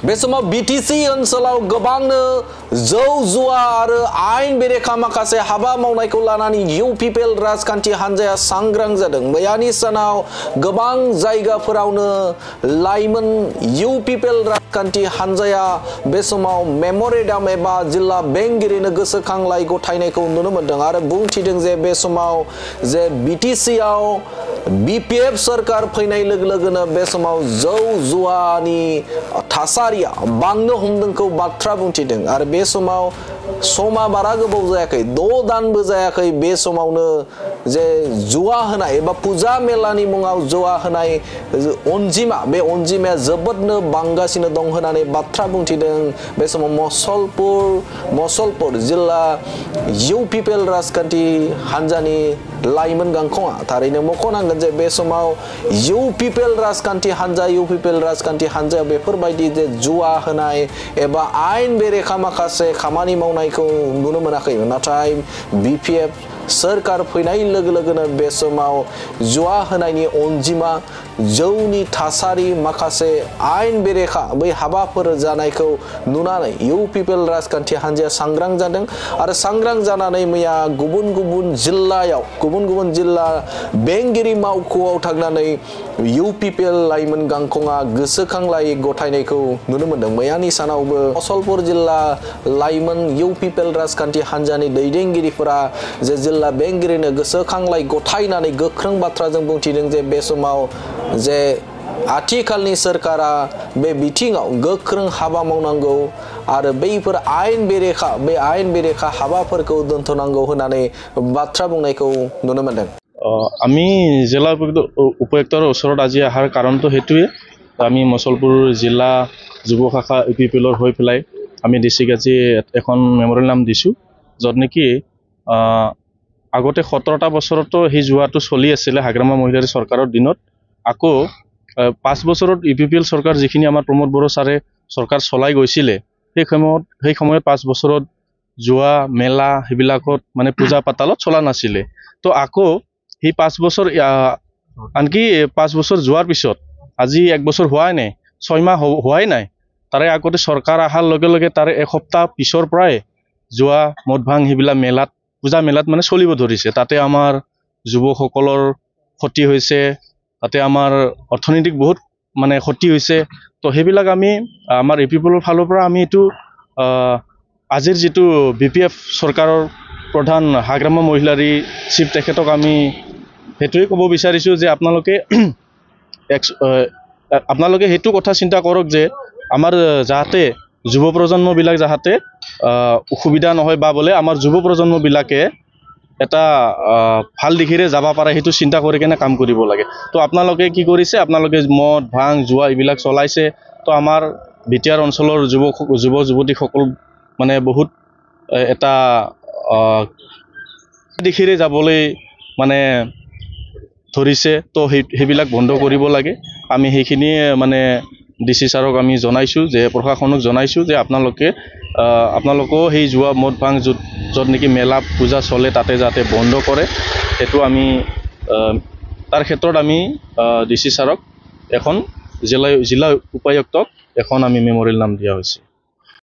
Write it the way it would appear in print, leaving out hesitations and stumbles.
बे समाव बीटीसी ओनसोलाव गोबांनो जौ जुवा आरो आयेन बेरेखा माखासे हाबा मावनायखौ लानानै इउपिपिएल राजखान्थि हान्जाया सांग्रां जादों। मैयानि सानाव गोबां जायगाफोरावनो लाइमोन इउपिपिएल राजखान्थि हान्जाया बे समाव मेमोरेन्डाम एबा जिल्ला बेंगिरिनो गोसोखांलाय गथायनायखौ नुनो मोनदों आरो बुंथिदों जे बे समाव जे बीटीसीआव बीपीएफ सरकार फैनाय लोगो लोगोनो बे समाव जौ जुवानि थासारिया बांनो हमदोंखौ बाथ्रा बुंथिदों आरो बे समाव समा बारा गोबाव जायाखै 6 दानबो जायाखै बे समावनो जे जुवा होनाय एबा फुजा मेलानि मुङाव जुवा होनाय अनजिमा बे अनजिमाया जोबोदनो बांगासिनो दं होननानै बाथ्रा बुंथिदों बे समाव मसलपुर जिल्ला इउपिपिएल राजखान्थि हान्जानि लाइमोन गांखङा थारैनो मख'नांगोन जे बे समाव इउपिपिएल राजखान्थि हान्जायाव बेफोरबायदि जे जुवा होनाय एबा आयेन बेरेखा माखासे खामानि मावनायखौ नुनो मोनाखैमोन नाथाय बीपीएफ सरकार फैनाय लोगो लोगोनो बे समाव जुवा होनायनि अनजिमा जौनि थासारि माखासे आयेन बेरेखा बै हाबाफोर जानायखौ नुनानै इउपिपिएल राजखान्थि हान्जाया सांग्रां जादों आरो सांग्रां जानानै मैया गुबुन गुबुन जिल्ला बेंगिरि मावख'आव थांनानै इउपिपिएल लाइमोन गांखङा गोसोखांलाय गथायनायखौ नुनो मोनदों। मैयानि सानावबो मसलपुर जिल्ला लाइमोन इउपिपिएल राजखान्थि हान्जानि दैदेनगिरिफोरा जे जिल्ला बेंगिरिनो गोसोखांलाय गथायनानै गोख्रों बाथ्राजों बुंथिदों जे बे समाव जे आथिखालनि सरकारा बे बिथिङाव गोख्रों हाबा मावनांगौ आरो बैफोर आयेन बेरेखा हाबाफोरखौ दोनथ'नांगौ होननानै बाथ्रा बुंनायखौ नुनो मोनदों। আমি জিলা উপায়ুক্তৰ ওচৰত আজি অহাৰ কাৰণটো সেইটোৱে আমি মছলপুৰ জিলা যুৱ শাখা ইউপিপিএলৰ হৈ পেলাই আমি ডিষ্ট্ৰিক্ট আজি এখন মেম'ৰিয়েল দিছোঁ য'ত নেকি আগতে 17টা বছৰতো সেই জুৱাটো চলি আছিলে হাগ্ৰামা মহিলাৰী চৰকাৰৰ দিনত আকৌ 5 বছৰত ইউপিপিএল চৰকাৰ যিখিনি আমাৰ প্ৰমোদ বড়ো ছাৰে চৰকাৰ চলাই গৈছিলে সেই সময়ত 5 বছৰত জুৱা মেলা সেইবিলাকত মানে পূজা পাতালত চলা নাছিলে তো আকৌ সেই 5 বছৰ আনকি 5 বছৰ যোৱাৰ পিছত আজি 1 বছৰ হোৱাই নাই 6 মাহ হোৱাই নাই তাৰে আগতে চৰকাৰ অহাৰ লগে লগে তাৰে এসপ্তাহ পিছৰ পৰাই জুৱা মদ ভাং সেইবিলাক মেলাত পূজা মেলাত মানে চলিব ধৰিছে তাতে আমাৰ যুৱকসকলৰ ক্ষতি হৈছে তাতে আমাৰ অৰ্থনৈতিক বহুত মানে ক্ষতি হৈছে তো সেইবিলাক আমি আমাৰ ইউপিপিএলৰ ফালৰ পৰা আমি এইটো আজিৰ যেটো বিপিএফ চৰকাৰৰ প্ৰধান হাগ্ৰামা মহিলাৰী চিফ তেখেতক আমি হেতুই ক'ব বিচাৰিছো যে আপোনালোকে হেতু কথা চিন্তা কৰক যে আমাৰ যাতে যুৱ প্ৰজন্মবিলাক যাতে অসুবিধা নহয় বা বলে আমাৰ যুৱ প্ৰজন্মবিলাকে এটা ভাল দিশৰে যাব পাৰে হেতু চিন্তা কৰি কেনে কাম কৰিব লাগে তো আপোনালোকে কি কৰিছে আপোনালোকে মদ ভাং জুৱা এইবিলাক চলাইছে তো আমাৰ বিটিআৰ অঞ্চলৰ যুৱক-যুৱতীসকল মানে বহুত এটা দিশৰে যাবলৈ মানে ধৰিছে তো সেইবিলাক বন্ধ কৰিব লাগে আমি সেইখিনি মানে ডিসি ছাৰক আমি জনাইছো যে প্ৰশাসনক জনাইছো যে আপোনালোকো সেই জুৱা মদ ভাং য'ত নেকি মেলা পূজা চলে তাতে যাতে বন্ধ কৰে সেইটো আমি তাৰ ক্ষেত্ৰত আমি ডিসি ছাৰক এখন জিলা উপায়ুক্তক এখন আমি মেম'ৰিয়েল দিয়া হৈছে।